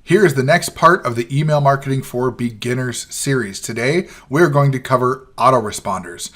Here is the next part of the Email Marketing for Beginners series. Today, we're going to cover autoresponders.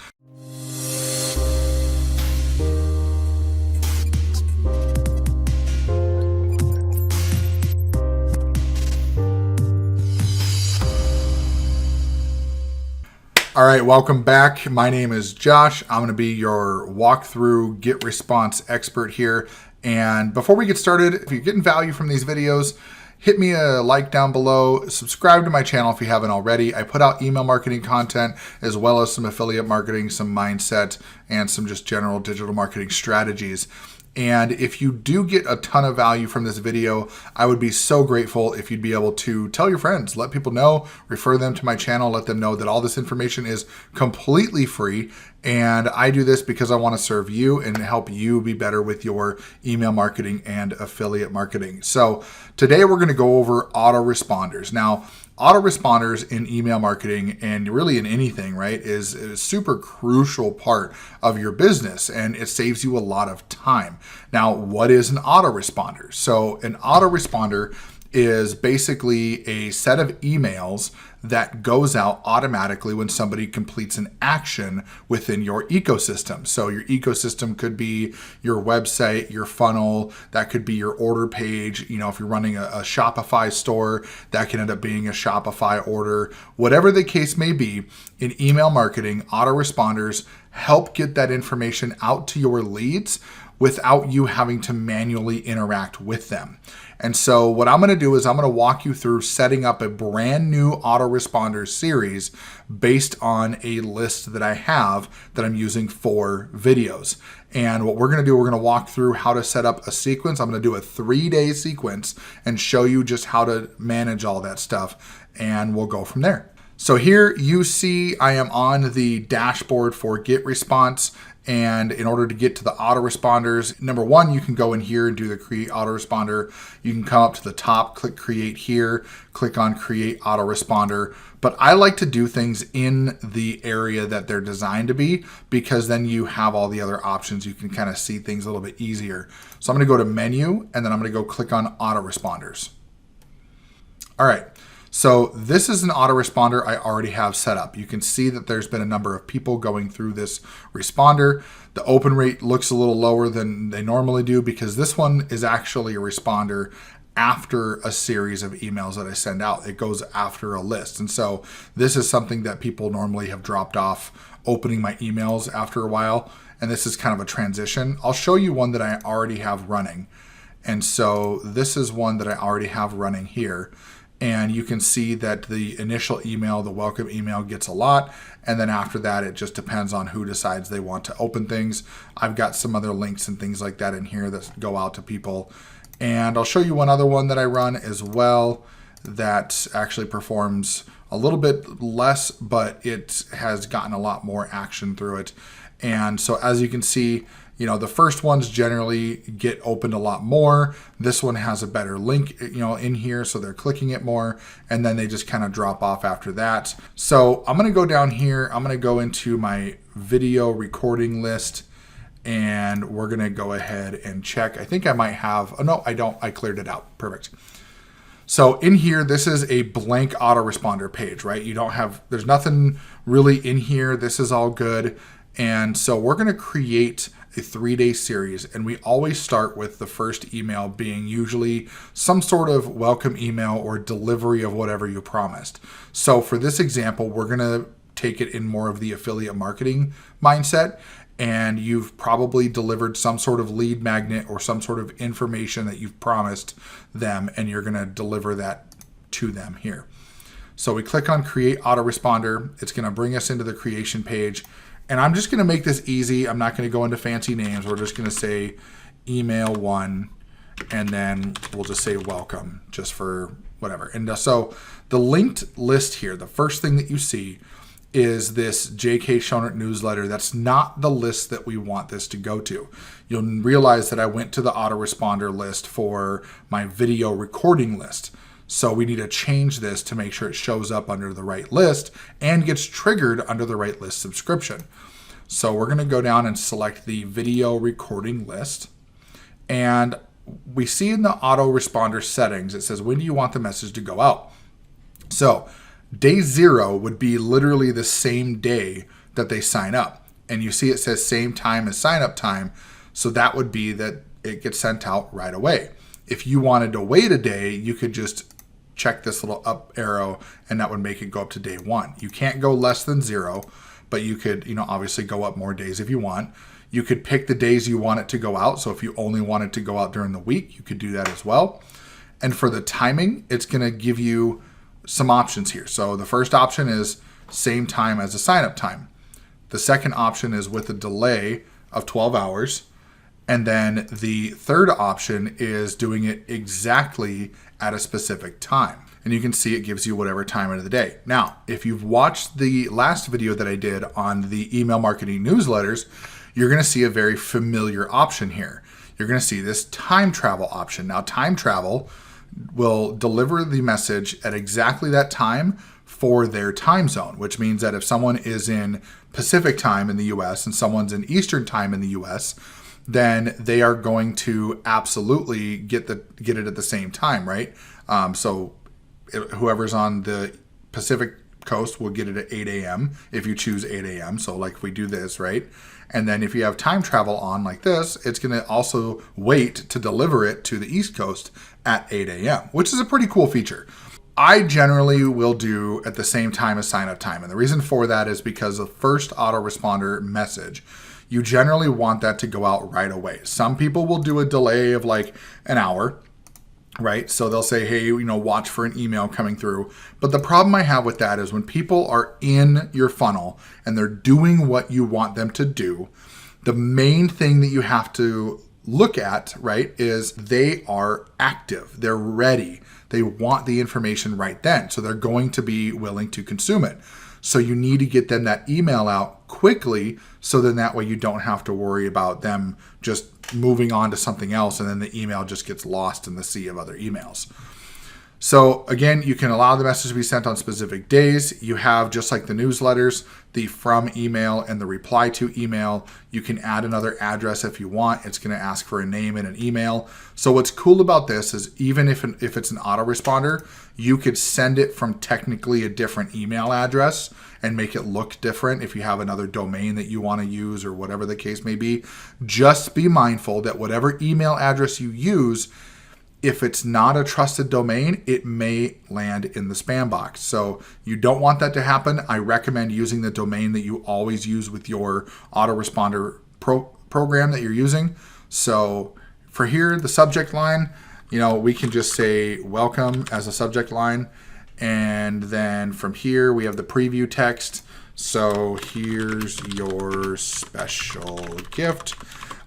All right, welcome back. My name is Josh. I'm going to be your walkthrough GetResponse expert here. And before we get started, if you're getting value from these videos, hit me a like down below. Subscribe to my channel if you haven't already. I put out email marketing content as well as some affiliate marketing, some mindset, and some just general digital marketing strategies. And if you do get a ton of value from this video, I would be so grateful if you'd be able to tell your friends, let people know, refer them to my channel, let them know that all this information is completely free. And I do this because I want to serve you and help you be better with your email marketing and affiliate marketing. So today we're going to go over autoresponders. Now, autoresponders in email marketing and really in anything, right, is a super crucial part of your business, and it saves you a lot of time. Now, what is an autoresponder? So an autoresponder is basically a set of emails that goes out automatically when somebody completes an action within your ecosystem. So your ecosystem could be your website, your funnel, that could be your order page. You know, if you're running a Shopify store, that can end up being a Shopify order. Whatever the case may be, in email marketing, autoresponders help get that information out to your leads without you having to manually interact with them. And so what I'm going to do is I'm going to walk you through setting up a brand new autoresponder series based on a list that I have that I'm using for videos. And what we're going to do, we're going to walk through how to set up a sequence. I'm going to do a 3-day sequence and show you just how to manage all that stuff. And we'll go from there. So here you see I am on the dashboard for GetResponse. And in order to get to the autoresponders, number one, you can go in here and do the create autoresponder. You can come up to the top, click create here, click on create autoresponder. But I like to do things in the area that they're designed to be, because then you have all the other options. You can kind of see things a little bit easier. So I'm going to go to menu, and then I'm going to go click on autoresponders. All right. So this is an autoresponder I already have set up. You can see that there's been a number of people going through this responder. The open rate looks a little lower than they normally do because this one is actually a responder after a series of emails that I send out. It goes after a list. And so this is something that people normally have dropped off opening my emails after a while. And this is kind of a transition. I'll show you one that I already have running. And so this is one that I already have running here. And you can see that the initial email, the welcome email, gets a lot. And then after that, it just depends on who decides they want to open things. I've got some other links and things like that in here that go out to people. And I'll show you one other one that I run as well that actually performs a little bit less, but it has gotten a lot more action through it. And so as you can see, you know, the first ones generally get opened a lot more. This one has a better link, you know, in here, so they're clicking it more, and then they just kind of drop off after that. So I'm going to go down here. I'm going to go into my video recording list, and we're going to go ahead and check. I think I might have, oh no, I don't. I cleared it out. Perfect. So in here, this is a blank autoresponder page, right? You don't have, there's nothing really in here. This is all good. And so we're going to create a 3-day series, and we always start with the first email being usually some sort of welcome email or delivery of whatever you promised. So for this example, we're going to take it in more of the affiliate marketing mindset, and you've probably delivered some sort of lead magnet or some sort of information that you've promised them, and you're going to deliver that to them here. So we click on create autoresponder. It's going to bring us into the creation page. And I'm just going to make this easy. I'm not going to go into fancy names. We're just going to say email 1, and then we'll just say welcome just for whatever. And so the linked list here, the first thing that you see is this JK Schonert newsletter. That's not the list that we want this to go to. You'll realize that I went to the autoresponder list for my video recording list. So we need to change this to make sure it shows up under the right list and gets triggered under the right list subscription. So we're going to go down and select the video recording list. And we see in the autoresponder settings, it says, when do you want the message to go out? So day 0 would be literally the same day that they sign up. And you see it says same time as sign up time. So that would be that it gets sent out right away. If you wanted to wait a day, you could just check this little up arrow and that would make it go up to day 1. You can't go less than 0, but you could, obviously go up more days if you want. You could pick the days you want it to go out. So if you only want it to go out during the week, you could do that as well. And for the timing, it's going to give you some options here. So the first option is same time as the sign up time. The second option is with a delay of 12 hours. And then the third option is doing it exactly at a specific time. And you can see it gives you whatever time of the day. Now, if you've watched the last video that I did on the email marketing newsletters, you're going to see a very familiar option here. You're going to see this time travel option. Now, time travel will deliver the message at exactly that time for their time zone, which means that if someone is in Pacific time in the US and someone's in Eastern time in the US, then they are going to absolutely get it at the same time, right? So whoever's on the Pacific coast will get it at 8 a.m. if you choose 8 a.m. So like if we do this, right? And then if you have time travel on like this, it's going to also wait to deliver it to the East Coast at 8 a.m., which is a pretty cool feature. I generally will do at the same time as sign up time. And the reason for that is because the first autoresponder message, you generally want that to go out right away. Some people will do a delay of like an hour, right? So they'll say, hey, watch for an email coming through. But the problem I have with that is when people are in your funnel and they're doing what you want them to do, the main thing that you have to look at, right, is they are active. They're ready. They want the information right then. So they're going to be willing to consume it. So you need to get them that email out quickly so then that way you don't have to worry about them just moving on to something else and then the email just gets lost in the sea of other emails. So again, you can allow the message to be sent on specific days. You have, just like the newsletters, the from email and the reply to email. You can add another address if you want. It's going to ask for a name and an email. So what's cool about this is even if it's an autoresponder, you could send it from technically a different email address and make it look different if you have another domain that you want to use or whatever the case may be. Just be mindful that whatever email address you use, if it's not a trusted domain, it may land in the spam box. So you don't want that to happen. I recommend using the domain that you always use with your autoresponder program that you're using. So for here, the subject line, we can just say welcome as a subject line. And then from here, we have the preview text. So here's your special gift.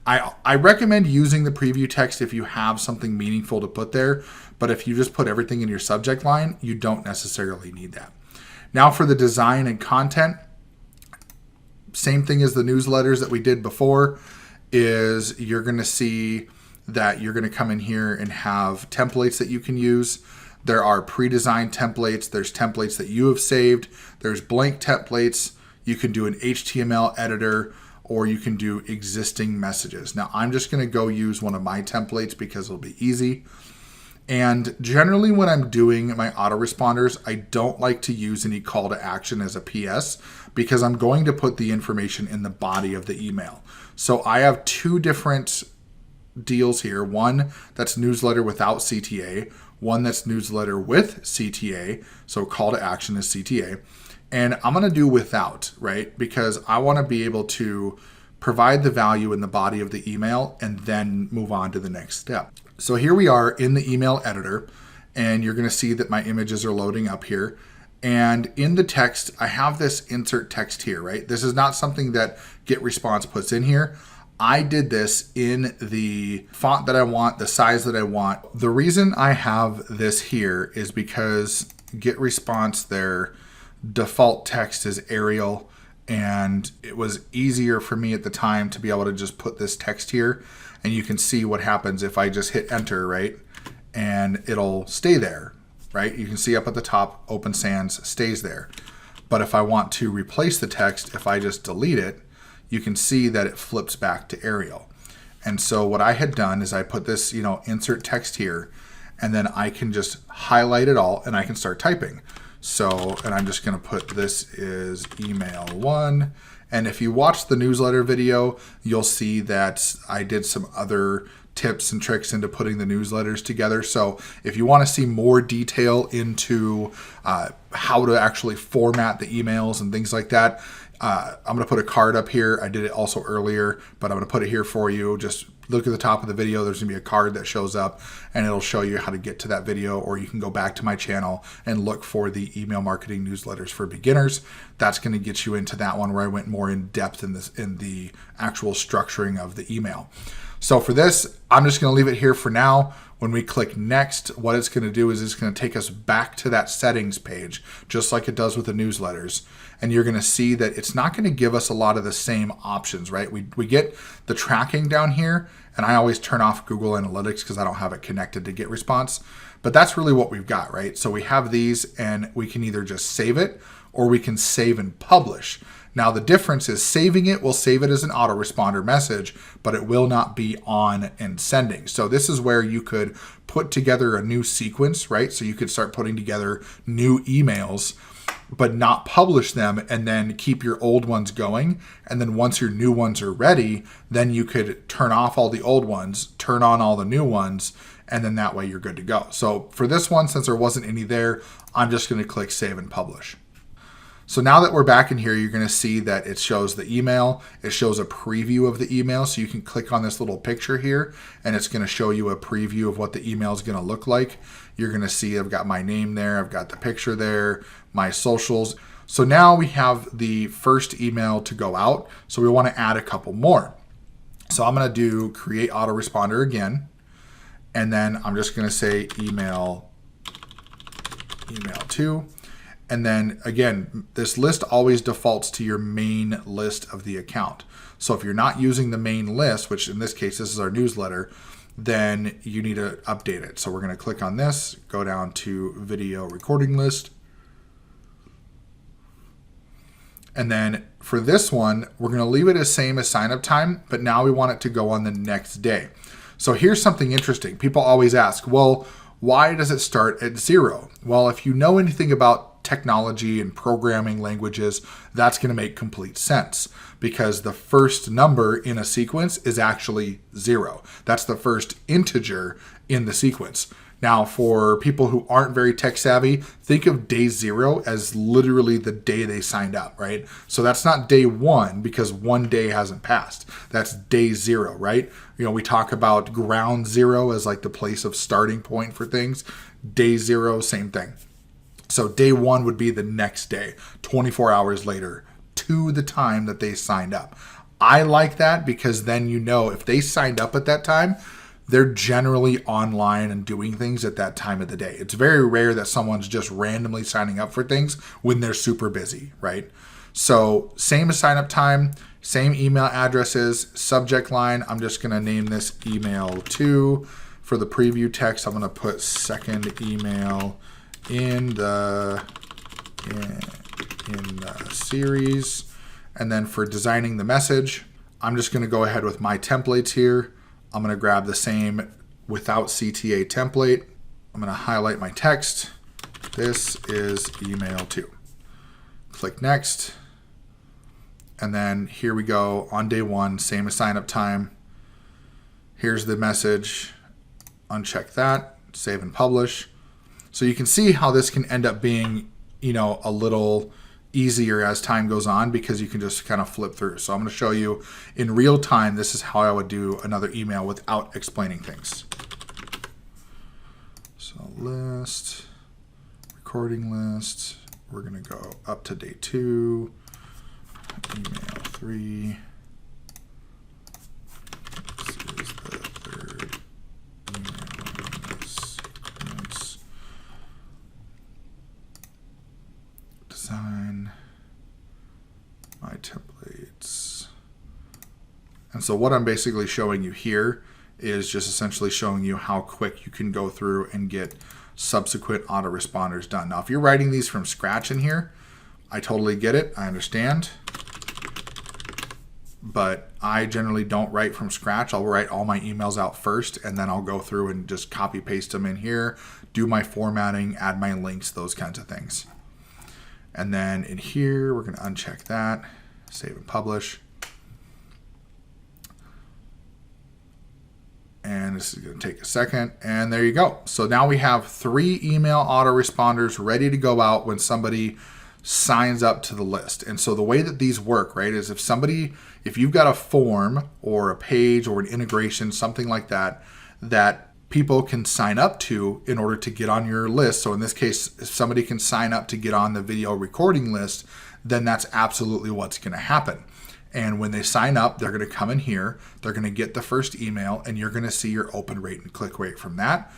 I recommend using the preview text if you have something meaningful to put there, but if you just put everything in your subject line, you don't necessarily need that. Now for the design and content, same thing as the newsletters that we did before, is you're going to see that you're going to come in here and have templates that you can use. There are pre-designed templates. There's templates that you have saved. There's blank templates. You can do an HTML editor, or you can do existing messages. Now, I'm just going to go use one of my templates because it'll be easy. And generally when I'm doing my autoresponders, I don't like to use any call to action as a PS because I'm going to put the information in the body of the email. So I have two different deals here. One that's newsletter without CTA, one that's newsletter with CTA. So call to action is CTA. And I'm going to do without, right? Because I want to be able to provide the value in the body of the email and then move on to the next step. So here we are in the email editor, and you're going to see that my images are loading up here. And in the text, I have this insert text here, right? This is not something that GetResponse puts in here. I did this in the font that I want, the size that I want. The reason I have this here is because GetResponse, their default text is Arial, and it was easier for me at the time to be able to just put this text here, and you can see what happens if I just hit enter, right? And it'll stay there, right? You can see up at the top, Open Sans stays there. But if I want to replace the text, if I just delete it, you can see that it flips back to Arial. And so what I had done is I put this, insert text here, and then I can just highlight it all and I can start typing. So, and I'm just going to put this is email 1. And if you watch the newsletter video, you'll see that I did some other tips and tricks into putting the newsletters together. So if you want to see more detail into how to actually format the emails and things like that, I'm going to put a card up here. I did it also earlier, but I'm going to put it here for you. Just look at the top of the video. There's going to be a card that shows up and it'll show you how to get to that video, or you can go back to my channel and look for the email marketing newsletters for beginners. That's going to get you into that one where I went more in depth in the actual structuring of the email. So for this, I'm just going to leave it here for now. When we click next, what it's going to do is it's going to take us back to that settings page, just like it does with the newsletters. And you're going to see that it's not going to give us a lot of the same options, right? We get the tracking down here, and I always turn off Google Analytics because I don't have it connected to GetResponse. But that's really what we've got, right? So we have these, and we can either just save it or we can save and publish. Now the difference is saving it will save it as an autoresponder message, but it will not be on and sending. So this is where you could put together a new sequence, right? So you could start putting together new emails, but not publish them and then keep your old ones going. And then once your new ones are ready, then you could turn off all the old ones, turn on all the new ones, and then that way you're good to go. So for this one, since there wasn't any there, I'm just going to click save and publish. So now that we're back in here, you're going to see that it shows the email. It shows a preview of the email. So you can click on this little picture here and it's going to show you a preview of what the email is going to look like. You're going to see I've got my name there. I've got the picture there, my socials. So now we have the first email to go out. So we want to add a couple more. So I'm going to do create autoresponder again. And then I'm just going to say email 2. And then again, this list always defaults to your main list of the account. So if you're not using the main list, which in this case, this is our newsletter, then you need to update it. So we're going to click on this, go down to video recording list. And then for this one, we're going to leave it as same as sign up time, but now we want it to go on the next day. So here's something interesting. People always ask, well, why does it start at 0? Well, if you know anything about technology and programming languages, that's going to make complete sense because the first number in a sequence is actually 0. That's the first integer in the sequence. Now, for people who aren't very tech savvy, think of day 0 as literally the day they signed up, right? So that's not day 1 because one day hasn't passed. That's day 0, right? We talk about ground zero as like the place of starting point for things. Day 0, same thing. So day 1 would be the next day, 24 hours later, to the time that they signed up. I like that because then if they signed up at that time, they're generally online and doing things at that time of the day. It's very rare that someone's just randomly signing up for things when they're super busy, right? So same as sign up time, same email addresses, subject line. I'm just going to name this email 2. For the preview text, I'm going to put second email in the series. And then for designing the message, I'm just going to go ahead with my templates here. I'm going to grab the same without CTA template. I'm going to highlight my text. This is email 2. Click next. And then here we go on day 1, same as sign up time. Here's the message. Uncheck that, save and publish. So you can see how this can end up being, a little easier as time goes on because you can just kind of flip through. So I'm going to show you in real time. This is how I would do another email without explaining things. So list, recording list. We're going to go up to day 2, email 3. This is the third email sequence. Design my templates. And so what I'm basically showing you here is just essentially showing you how quick you can go through and get subsequent autoresponders done. Now, if you're writing these from scratch in here, I totally get it. I understand. but I generally don't write from scratch. I'll write all my emails out first, and then I'll go through and just copy paste them in here, do my formatting, add my links, those kinds of things. And then in here, we're going to uncheck that, save and publish. And this is going to take a second. And there you go. So now we have 3 email autoresponders ready to go out when somebody signs up to the list. And so the way that these work, right, is if you've got a form or a page or an integration, something like that, that people can sign up to in order to get on your list. So in this case, if somebody can sign up to get on the video recording list, then that's absolutely what's going to happen. And when they sign up, they're going to come in here, they're going to get the first email, and you're going to see your open rate and click rate from that.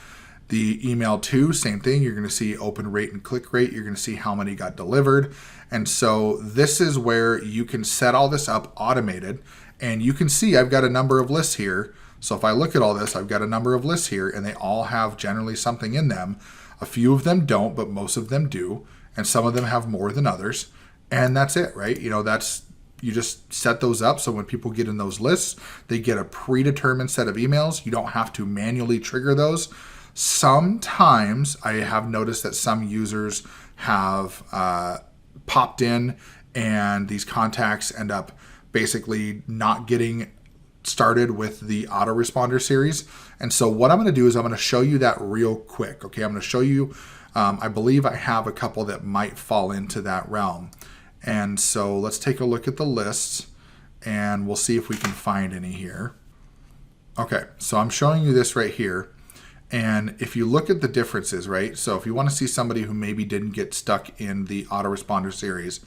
The email 2, same thing. You're going to see open rate and click rate. You're going to see how many got delivered. And so this is where you can set all this up automated. And you can see I've got a number of lists here. So if I look at all this, I've got a number of lists here, and they all have generally something in them. A few of them don't, but most of them do. And some of them have more than others. And that's it, right? You just set those up so when people get in those lists, they get a predetermined set of emails. You don't have to manually trigger those. Sometimes I have noticed that some users have popped in and these contacts end up basically not getting started with the autoresponder series. And so what I'm going to do is I'm going to show you that real quick. Okay, I'm going to show you, I believe I have a couple that might fall into that realm. And so let's take a look at the lists and we'll see if we can find any here. Okay, so I'm showing you this right here. And if you look at the differences, right? So if you want to see somebody who maybe didn't get stuck in the autoresponder series.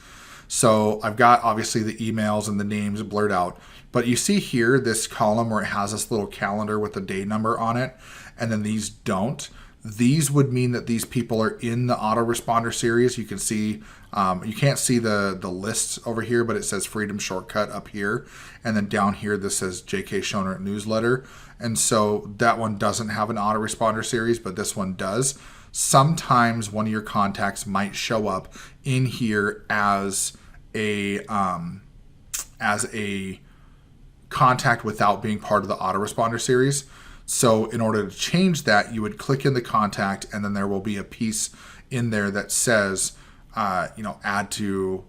So I've got obviously the emails and the names blurred out, but you see here this column where it has this little calendar with a day number on it, and then these don't. These would mean that these people are in the autoresponder series. You can see, you can't see the lists over here, but it says Freedom Shortcut up here. And then down here, this says JK Schonert Newsletter. And so that one doesn't have an autoresponder series, but this one does. Sometimes one of your contacts might show up in here as a contact without being part of the autoresponder series. So in order to change that, you would click in the contact, and then there will be a piece in there that says, add to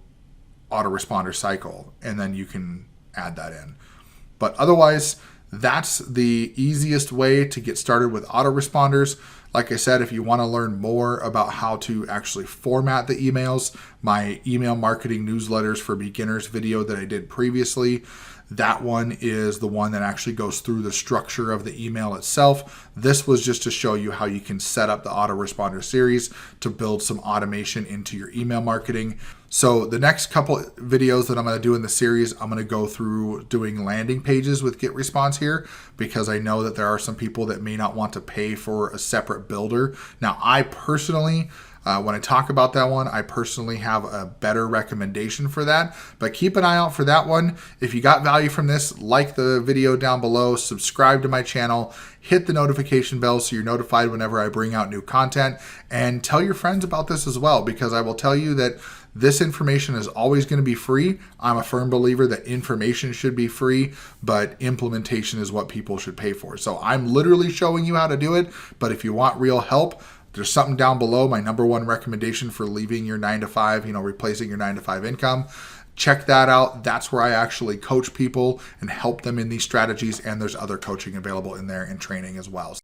autoresponder cycle, and then you can add that in. But otherwise, that's the easiest way to get started with autoresponders. Like I said, if you want to learn more about how to actually format the emails, my email marketing newsletters for beginners video that I did previously, that one is the one that actually goes through the structure of the email itself. This was just to show you how you can set up the autoresponder series to build some automation into your email marketing. So the next couple videos that I'm going to do in the series, I'm going to go through doing landing pages with GetResponse here, because I know that there are some people that may not want to pay for a separate builder. Now, I personally, when I talk about that one, I personally have a better recommendation for that, but keep an eye out for that one. If you got value from this, like the video down below, subscribe to my channel, hit the notification bell so you're notified whenever I bring out new content, and tell your friends about this as well, because I will tell you that this information is always going to be free. I'm a firm believer that information should be free, but implementation is what people should pay for. So I'm literally showing you how to do it, but if you want real help, there's something down below, my #1 recommendation for leaving your 9-to-5, replacing your 9-to-5 income. Check that out. That's where I actually coach people and help them in these strategies, and there's other coaching available in there and training as well.